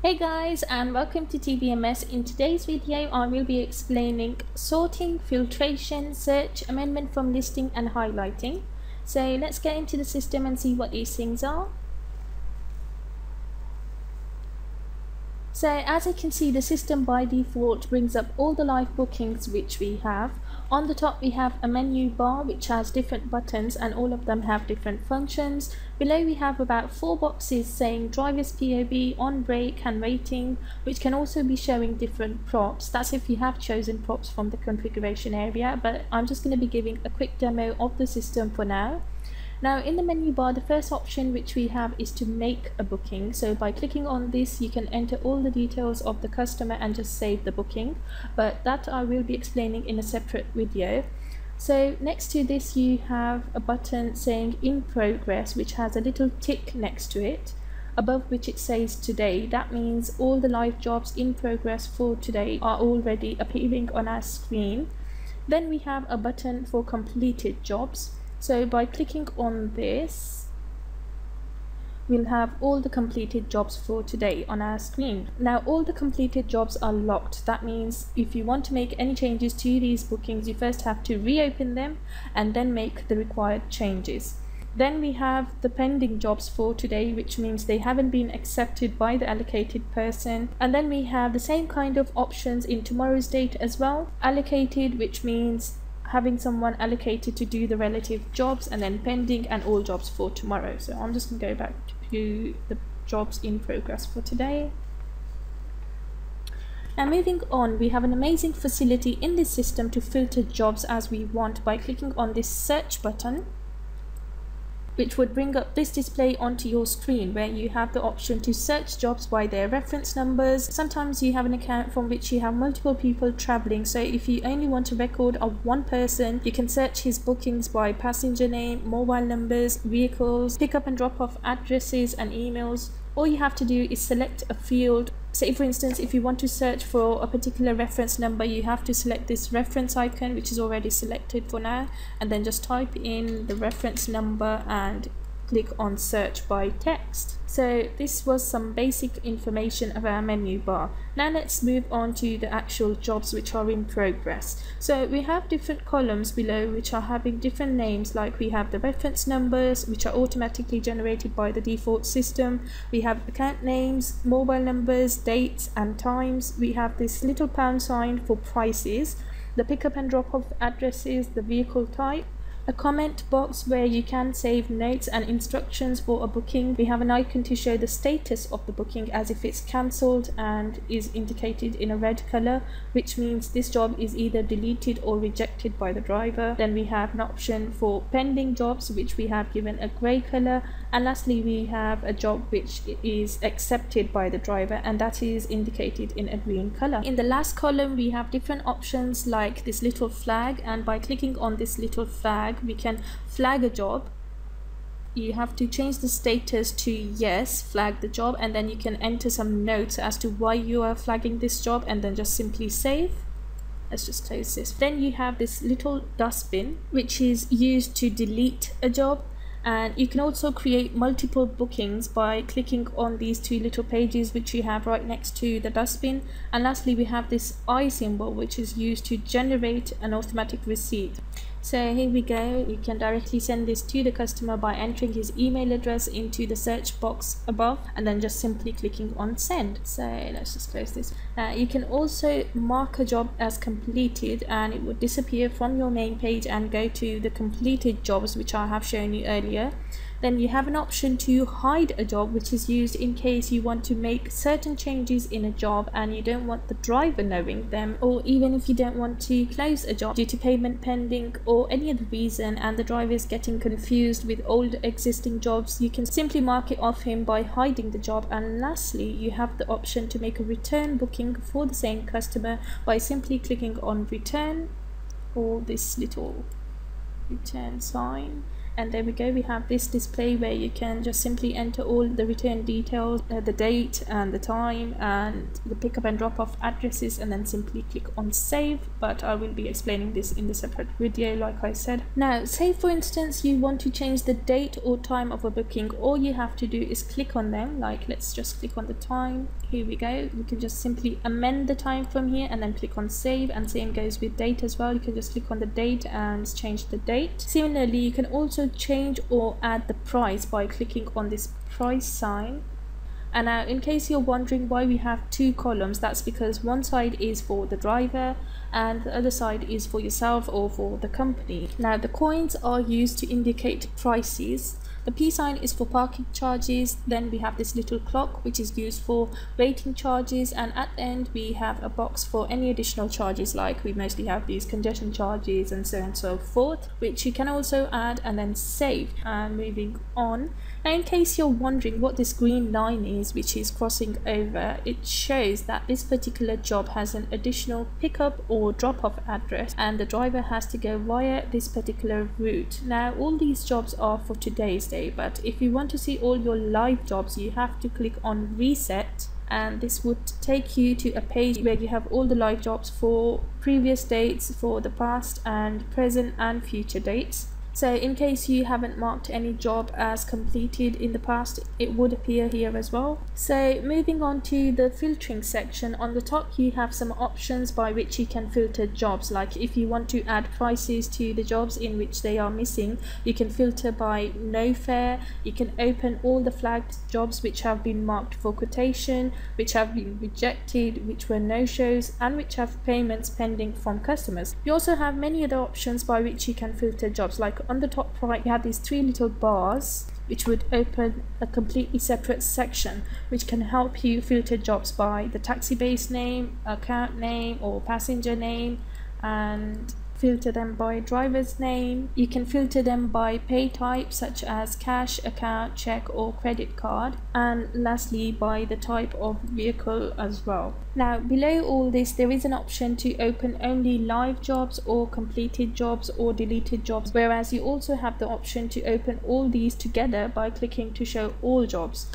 Hey guys, and welcome to TVMS. In today's video I will be explaining sorting, filtration, search, amendment from listing and highlighting. So let's get into the system and see what these things are. So as you can see, the system by default brings up all the live bookings which we have. On the top we have a menu bar which has different buttons and all of them have different functions. Below we have about 4 boxes saying driver's POB, on break and waiting, which can also be showing different props. That's if you have chosen props from the configuration area, but I'm just going to be giving a quick demo of the system for now. Now in the menu bar, the first option which we have is to make a booking. So by clicking on this you can enter all the details of the customer and just save the booking, but that I will be explaining in a separate video. So next to this you have a button saying in progress, which has a little tick next to it, above which it says today. That means all the live jobs in progress for today are already appearing on our screen. Then we have a button for completed jobs. So by clicking on this, we'll have all the completed jobs for today on our screen. Now all the completed jobs are locked. That means if you want to make any changes to these bookings, you first have to reopen them and then make the required changes. Then we have the pending jobs for today, which means they haven't been accepted by the allocated person. And then we have the same kind of options in tomorrow's date as well. Allocated, which means having someone allocated to do the relative jobs, and then pending and all jobs for tomorrow. So I'm just going to go back to the jobs in progress for today. Now moving on, we have an amazing facility in this system to filter jobs as we want by clicking on this search button, which would bring up this display onto your screen where you have the option to search jobs by their reference numbers. Sometimes you have an account from which you have multiple people traveling, so if you only want a record of one person, you can search his bookings by passenger name, mobile numbers, vehicles, pick up and drop off addresses and emails. All you have to do is select a field. Say for instance, if you want to search for a particular reference number, you have to select this reference icon, which is already selected for now, and then just type in the reference number and click on search by text. So this was some basic information of our menu bar. Now let's move on to the actual jobs which are in progress. So we have different columns below which are having different names, like we have the reference numbers which are automatically generated by the default system. We have account names, mobile numbers, dates and times. We have this little pound sign for prices, the pickup and drop off addresses, the vehicle type, a comment box where you can save notes and instructions for a booking. We have an icon to show the status of the booking as if it's cancelled and is indicated in a red color, which means this job is either deleted or rejected by the driver. Then we have an option for pending jobs, which we have given a grey color, and lastly we have a job which is accepted by the driver, and that is indicated in a green color. In the last column we have different options like this little flag, and by clicking on this little flag we can flag a job. You have to change the status to yes, flag the job, and then you can enter some notes as to why you are flagging this job, and then just simply save. Let's just close this. Then you have this little dustbin which is used to delete a job, and you can also create multiple bookings by clicking on these two little pages which you have right next to the dustbin. And lastly we have this eye symbol which is used to generate an automatic receipt. So here we go, you can directly send this to the customer by entering his email address into the search box above and then just simply clicking on send. So let's just close this. You can also mark a job as completed and it would disappear from your main page and go to the completed jobs which I have shown you earlier. Then you have an option to hide a job, which is used in case you want to make certain changes in a job and you don't want the driver knowing them, or even if you don't want to close a job due to payment pending or any other reason and the driver is getting confused with old existing jobs, you can simply mark it off him by hiding the job. And lastly you have the option to make a return booking for the same customer by simply clicking on return or this little return sign, And there we go, we have this display where you can just simply enter all the return details, the date and the time and the pickup and drop off addresses, and then simply click on save. But I will be explaining this in the separate video, like I said. Now say for instance you want to change the date or time of a booking. All you have to do is click on them, like let's just click on the time. Here we go, you can just simply amend the time from here and then click on save, and same goes with date as well. You can just click on the date and change the date. Similarly, you can also change or add the price by clicking on this price sign. And now in case you're wondering why we have two columns, that's because one side is for the driver and the other side is for yourself or for the company. Now the coins are used to indicate prices. The P sign is for parking charges. Then we have this little clock which is used for waiting charges, and at the end we have a box for any additional charges, like we mostly have these congestion charges and so on and so forth, which you can also add and then save. And moving on, now in case you're wondering what this green line is which is crossing over, it shows that this particular job has an additional pickup or drop-off address and the driver has to go via this particular route. Now all these jobs are for today's day, but if you want to see all your live jobs you have to click on reset, and this would take you to a page where you have all the live jobs for previous dates, for the past and present and future dates. So in case you haven't marked any job as completed in the past, it would appear here as well. So moving on to the filtering section, on the top you have some options by which you can filter jobs. Like if you want to add prices to the jobs in which they are missing, you can filter by no fare. You can open all the flagged jobs which have been marked for quotation, which have been rejected, which were no-shows, and which have payments pending from customers. You also have many other options by which you can filter jobs. Like on the top right you have these three little bars which would open a completely separate section which can help you filter jobs by the taxi base name, account name or passenger name, and filter them by driver's name. You can filter them by pay type such as cash, account, check or credit card, and lastly by the type of vehicle as well. Now below all this there is an option to open only live jobs or completed jobs or deleted jobs, whereas you also have the option to open all these together by clicking to show all jobs.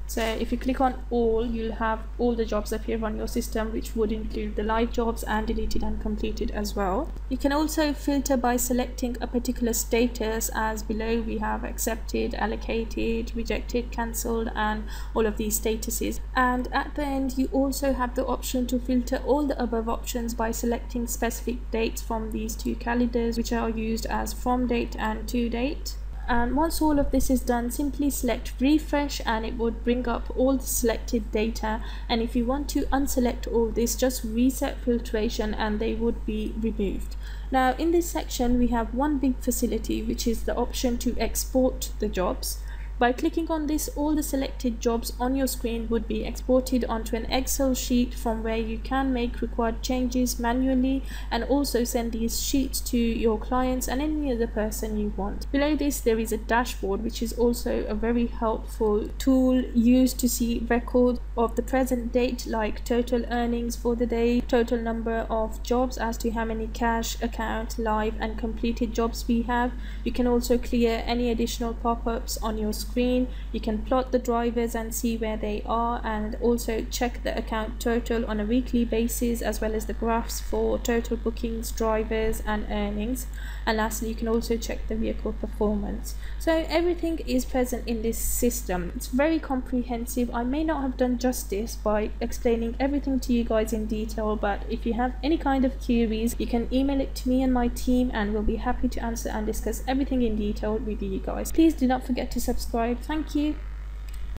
So if you click on all, you'll have all the jobs appear on your system, which would include the live jobs and deleted and completed as well. You can also filter by selecting a particular status, as below we have accepted, allocated, rejected, cancelled, and all of these statuses. And at the end you also have the option to filter all the above options by selecting specific dates from these two calendars, which are used as from date and to date. And once all of this is done, simply select refresh and it would bring up all the selected data. And if you want to unselect all this, just reset filtration and they would be removed. Now in this section we have one big facility, which is the option to export the jobs. By clicking on this, all the selected jobs on your screen would be exported onto an Excel sheet from where you can make required changes manually and also send these sheets to your clients and any other person you want. Below this there is a dashboard, which is also a very helpful tool used to see record of the present date, like total earnings for the day, total number of jobs as to how many cash, account, live and completed jobs we have. You can also clear any additional pop-ups on your screen. You can plot the drivers and see where they are, and also check the account total on a weekly basis, as well as the graphs for total bookings, drivers and earnings. And lastly, you can also check the vehicle performance. So everything is present in this system. It's very comprehensive. I may not have done justice by explaining everything to you guys in detail, but if you have any kind of queries, you can email it to me and my team and we'll be happy to answer and discuss everything in detail with you guys. Please do not forget to subscribe. Thank you.